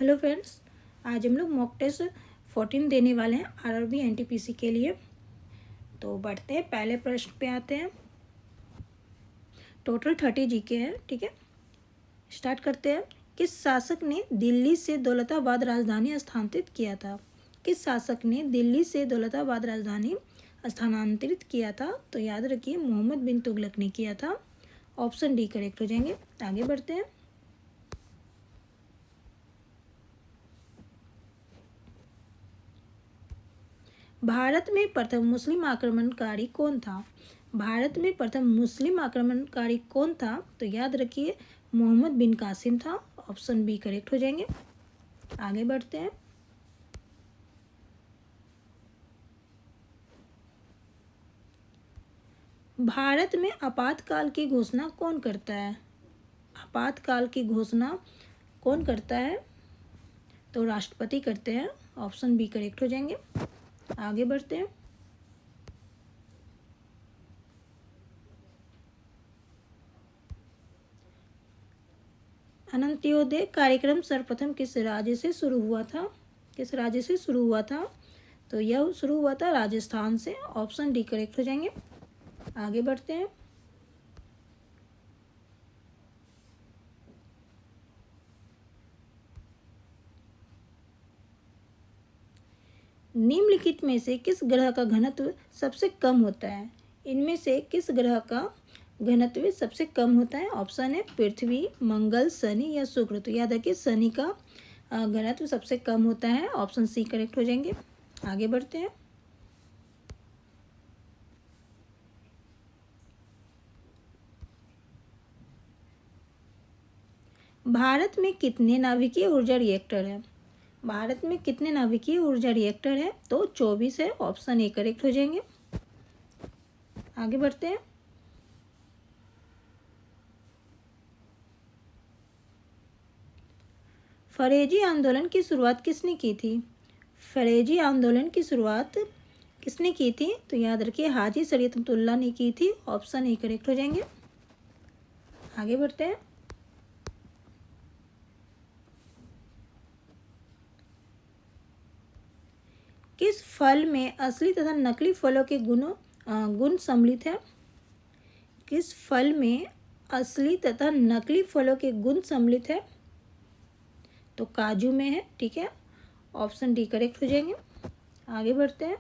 Hello friends, आज हम लोग मॉक टेस्ट 14 देने वाले हैं आरआरबी एनटीपीसी के लिए। तो बढ़ते हैं, पहले प्रश्न पे आते हैं। टोटल 30 जीके है, ठीक है। स्टार्ट करते हैं। किस शासक ने दिल्ली से दौलताबाद राजधानी स्थानांतरित किया था? किस शासक ने दिल्ली से दौलताबाद राजधानी स्थानांतरित किया था? तो याद रखिए, मोहम्मद बिन तुगलक ने किया था। ऑप्शन डी करेक्ट हो जाएंगे। आगे बढ़ते हैं। भारत में प्रथम मुस्लिम आक्रमणकारी कौन था? भारत में प्रथम मुस्लिम आक्रमणकारी कौन था? तो याद रखिए, मोहम्मद बिन कासिम था। ऑप्शन बी करेक्ट हो जाएंगे। आगे बढ़ते हैं। भारत में आपातकाल की घोषणा कौन करता है? आपातकाल की घोषणा कौन करता है? तो राष्ट्रपति करते हैं। ऑप्शन बी करेक्ट हो जाएंगे। आगे बढ़ते हैं। अंत्योदय कार्यक्रम सर्वप्रथम किस राज्य से शुरू हुआ था? किस राज्य से शुरू हुआ था? तो यह शुरू हुआ था राजस्थान से। ऑप्शन डी करेक्ट हो जाएंगे। आगे बढ़ते हैं। निम्नलिखित में से किस ग्रह का घनत्व सबसे कम होता है? इनमें से किस ग्रह का घनत्व सबसे कम होता है? ऑप्शन है पृथ्वी, मंगल, शनि या शुक्र। तो याद रखिए, शनि का घनत्व सबसे कम होता है। ऑप्शन सी करेक्ट हो जाएंगे। आगे बढ़ते हैं। भारत में कितने नाभिकीय ऊर्जा रिएक्टर हैं? भारत में कितने नाभिकीय ऊर्जा रिएक्टर है? तो 24 है। ऑप्शन ए करेक्ट हो जाएंगे। आगे बढ़ते हैं। फरेजी आंदोलन की शुरुआत किसने की थी? फरेजी आंदोलन की शुरुआत किसने की थी? तो याद रखिए, हाजी शरीयतुल्लाह ने की थी। ऑप्शन ए करेक्ट हो जाएंगे। आगे बढ़ते हैं। किस फल में असली तथा नकली फलों के गुण सम्मिलित है? किस फल में असली तथा नकली फलों के गुण सम्मिलित है? तो काजू में है, ठीक है। ऑप्शन डी करेक्ट हो जाएंगे। आगे बढ़ते हैं।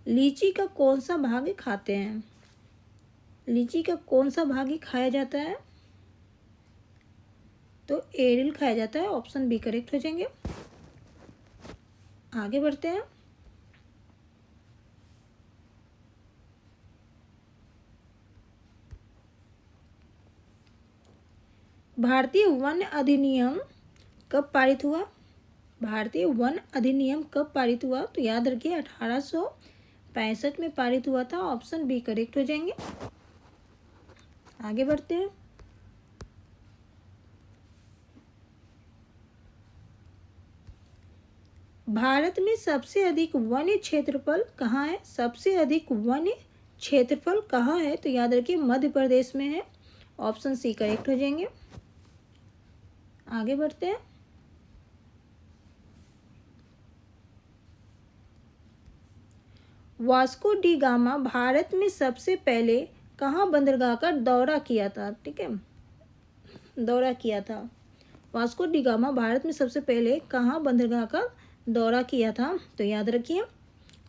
लीची का कौन सा भाग खाते हैं? लीची का कौन सा भाग खाया जाता है? तो एरिल खाया जाता है। ऑप्शन बी करेक्ट हो जाएंगे। आगे बढ़ते हैं। भारतीय वन अधिनियम कब पारित हुआ? भारतीय वन अधिनियम कब पारित हुआ? तो याद रखिए, 1865 में पारित हुआ था। ऑप्शन बी करेक्ट हो जाएंगे। आगे बढ़ते हैं। भारत में सबसे अधिक वन्य क्षेत्रफल कहाँ है? सबसे अधिक वन्य क्षेत्रफल कहाँ है? तो याद रखिए, मध्य प्रदेश में है। ऑप्शन सी करेक्ट हो जाएंगे। आगे बढ़ते हैं। वास्को डी गामा भारत में सबसे पहले कहाँ बंदरगाह का दौरा किया था? ठीक है, दौरा किया था। वास्को डी गामा भारत में सबसे पहले कहाँ बंदरगाह का दौरा किया था? तो याद रखिए,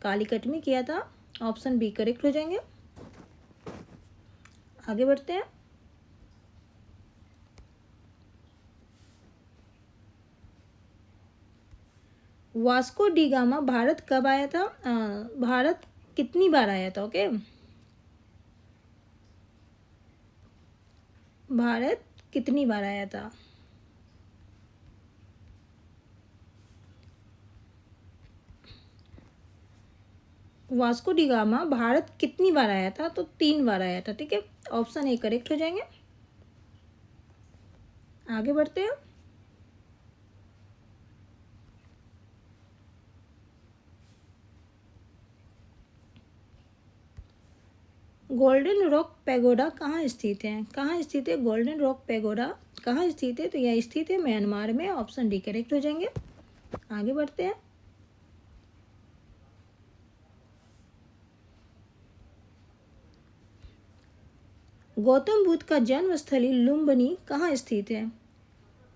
कालीकट में किया था। ऑप्शन बी करेक्ट हो जाएंगे। आगे बढ़ते हैं। वास्को डी गामा भारत कब आया था? भारत कितनी बार आया था? ओके, भारत कितनी बार आया था? वास्को डी गामा भारत कितनी बार आया था? तो 3 बार आया था, ठीक है। ऑप्शन ए करेक्ट हो जाएंगे। आगे बढ़ते हैं। गोल्डन रॉक पैगोडा कहाँ स्थित है? कहाँ स्थित है गोल्डन रॉक पैगोडा? कहाँ स्थित है? तो यह स्थित है म्यांमार में। ऑप्शन डी करेक्ट हो जाएंगे। आगे बढ़ते हैं। गौतम बुद्ध का जन्म स्थली लुम्बिनी कहाँ स्थित है?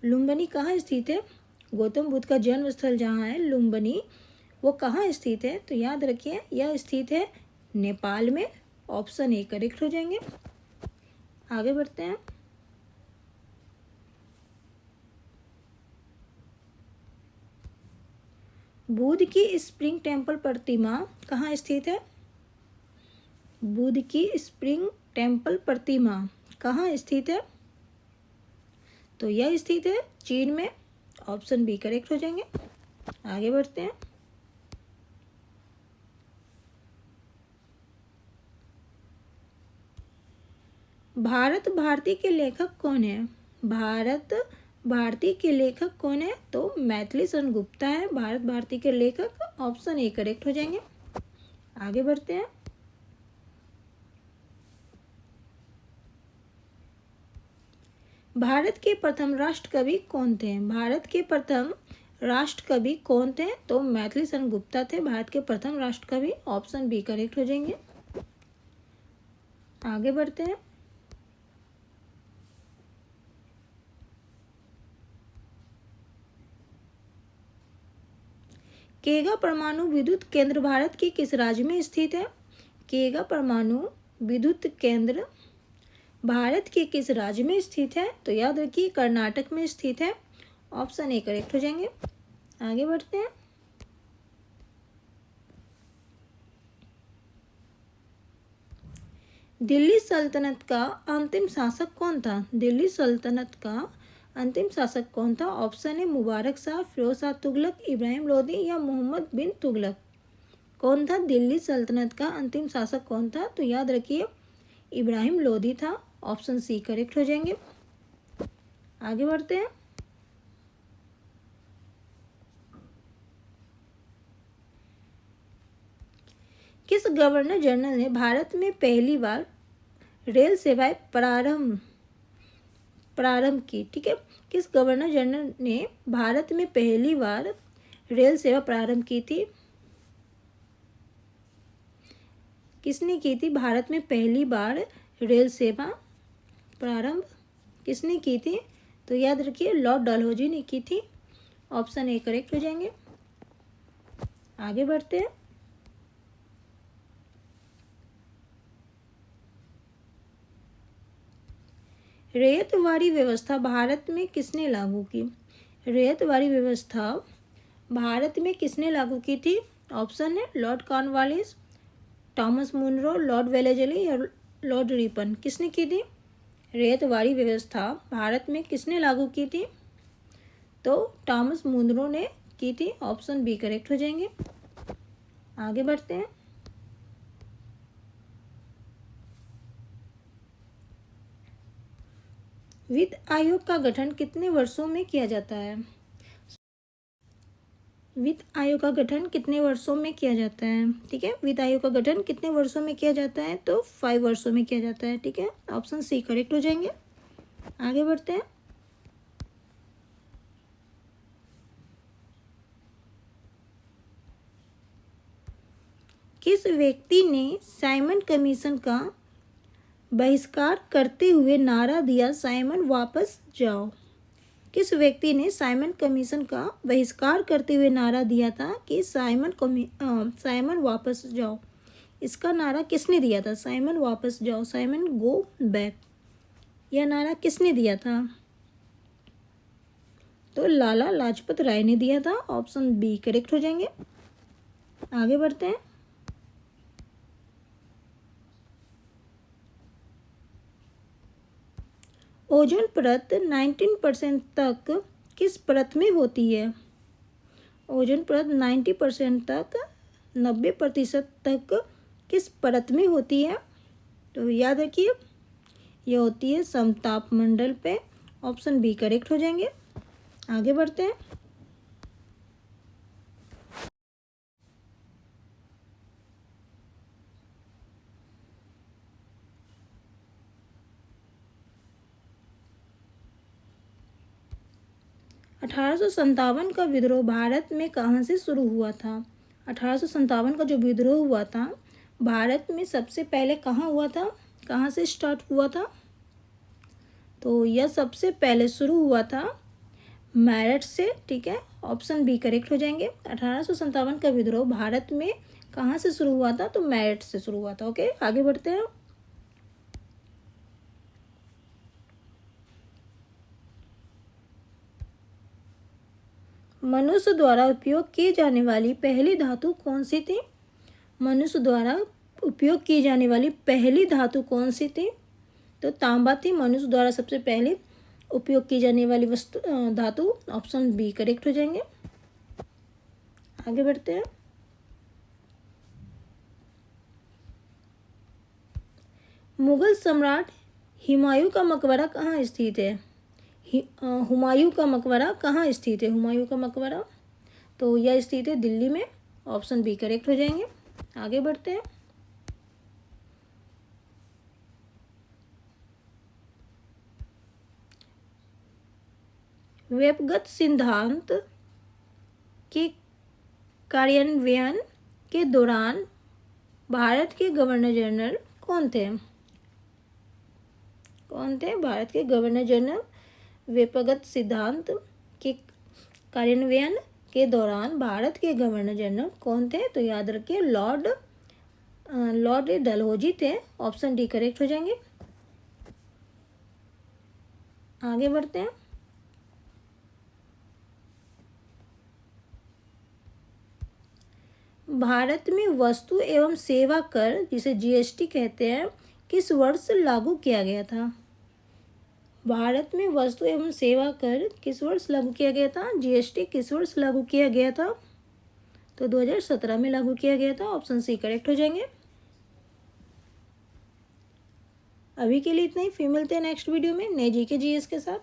लुम्बिनी कहाँ स्थित है? गौतम बुद्ध का जन्म स्थल जहाँ है लुम्बिनी, वो कहाँ स्थित है? तो याद रखिए यह स्थित है नेपाल में। ऑप्शन ए करेक्ट हो जाएंगे। आगे बढ़ते हैं। बुद्ध की स्प्रिंग टेम्पल प्रतिमा कहाँ स्थित है? बुद्ध की स्प्रिंग टेम्पल प्रतिमा कहाँ स्थित है? तो यह स्थित है चीन में। ऑप्शन बी करेक्ट हो जाएंगे। आगे बढ़ते हैं। भारत भारती के लेखक कौन है? भारत भारती के लेखक कौन है? तो मैथिली शरण गुप्ता है भारत भारती के लेखक। ऑप्शन ए करेक्ट हो जाएंगे। आगे बढ़ते हैं। भारत के प्रथम राष्ट्र कवि कौन थे? भारत के प्रथम राष्ट्र कवि कौन थे? तो मैथिली शरण गुप्ता थे भारत के प्रथम राष्ट्र कवि। ऑप्शन बी करेक्ट हो जाएंगे। आगे बढ़ते हैं। केगा परमाणु विद्युत केंद्र भारत के किस राज्य में स्थित है? केगा परमाणु विद्युत केंद्र भारत के किस राज्य में स्थित है? तो याद रखिए कर्नाटक में स्थित है। ऑप्शन ए करेक्ट हो जाएंगे। आगे बढ़ते हैं। दिल्ली सल्तनत का अंतिम शासक कौन था? दिल्ली सल्तनत का अंतिम शासक कौन था? ऑप्शन ए मुबारक शाह, फिरोज शाह तुगलक, इब्राहिम लोदी या मोहम्मद बिन तुगलक। कौन था दिल्ली सल्तनत का अंतिम शासक कौन था? तो याद रखिए इब्राहिम लोदी था। ऑप्शन सी करेक्ट हो जाएंगे। आगे बढ़ते हैं। किस गवर्नर जनरल ने भारत में पहली बार रेल सेवाएं प्रारंभ की? ठीक है, किस गवर्नर जनरल ने भारत में पहली बार रेल सेवा प्रारंभ की थी? किसने की थी भारत में पहली बार रेल सेवा प्रारंभ? किसने की थी? तो याद रखिए लॉर्ड डलहौजी ने की थी। ऑप्शन ए करेक्ट हो जाएंगे। आगे बढ़ते हैं। रैयतवाड़ी व्यवस्था भारत में किसने लागू की? रैयतवाड़ी व्यवस्था भारत में किसने लागू की थी? ऑप्शन है Lord Cornwallis, Thomas Munro, Lord Wellesley या लॉर्ड रिपन। किसने की थी? रैयतवाड़ी व्यवस्था भारत में किसने लागू की थी? तो थॉमस मुनरो ने की थी। ऑप्शन बी करेक्ट हो जाएंगे। आगे बढ़ते हैं। वित्त आयोग का गठन कितने वर्षों में किया जाता है? वित्त आयोग का गठन कितने वर्षों में किया जाता है? ठीक है, वित्त आयोग का गठन कितने वर्षों में किया जाता है? तो 5 वर्षों में किया जाता है। ठीक है, ऑप्शन सी करेक्ट हो जाएंगे। आगे बढ़ते हैं। किस व्यक्ति ने साइमन कमीशन का बहिष्कार करते हुए नारा दिया, साइमन वापस जाओ? किस व्यक्ति ने साइमन कमीशन का बहिष्कार करते हुए नारा दिया था कि साइमन वापस जाओ? इसका नारा किसने दिया था? साइमन वापस जाओ, साइमन गो बैक। यह नारा किसने दिया था? तो लाला लाजपत राय ने दिया था। ऑप्शन बी करेक्ट हो जाएंगे। आगे बढ़ते हैं। ओजोन परत 19% तक किस परत में होती है? ओजोन परत 90% तक 90% तक किस परत में होती है? तो याद रखिए यह होती है समताप मंडल पे। ऑप्शन बी करेक्ट हो जाएंगे। आगे बढ़ते हैं। 1857 का विद्रोह भारत में कहाँ से शुरू हुआ था? 1857 का जो विद्रोह हुआ था भारत में सबसे पहले कहाँ हुआ था, कहाँ से स्टार्ट हुआ था? तो यह सबसे पहले शुरू हुआ था मेरठ से, ठीक है, ऑप्शन बी करेक्ट हो जाएंगे। 1857 का विद्रोह भारत में कहाँ से शुरू हुआ था? तो मेरठ से शुरू हुआ था। ओके, आगे बढ़ते हैं। मनुष्य द्वारा उपयोग की जाने वाली पहली धातु कौन सी थी? मनुष्य द्वारा उपयोग की जाने वाली पहली धातु कौन सी थी? तो तांबा थी मनुष्य द्वारा सबसे पहले उपयोग की जाने वाली वस्तु धातु, ऑप्शन बी करेक्ट हो जाएंगे। आगे बढ़ते हैं। मुगल सम्राट हुमायूं का मकबरा कहाँ स्थित है? हुमायूं का मकबरा कहाँ स्थित है? हुमायूं का मकबरा, तो यह स्थित है दिल्ली में, ऑप्शन बी करेक्ट हो जाएंगे। आगे बढ़ते हैं। व्यक्तिगत सिद्धांत के कार्यान्वयन के दौरान भारत के गवर्नर जनरल कौन थे? कौन थे भारत के गवर्नर जनरल? व्यक्तिगत सिद्धांत के कार्यान्वयन के दौरान भारत के गवर्नर जनरल कौन थे? तो याद रखिए लॉर्ड डलहौजी थे, ऑप्शन डी करेक्ट हो जाएंगे। आगे बढ़ते हैं। भारत में वस्तु एवं सेवा कर, जिसे जीएसटी कहते हैं, किस वर्ष लागू किया गया था? भारत में वस्तु एवं सेवा कर किस वर्ष लागू किया गया था? जीएसटी किस वर्ष लागू किया गया था? तो 2017 में लागू किया गया था, ऑप्शन सी करेक्ट हो जाएंगे। अभी के लिए इतना ही, फिर मिलते हैं नेक्स्ट वीडियो में नए जीके जीएस के साथ।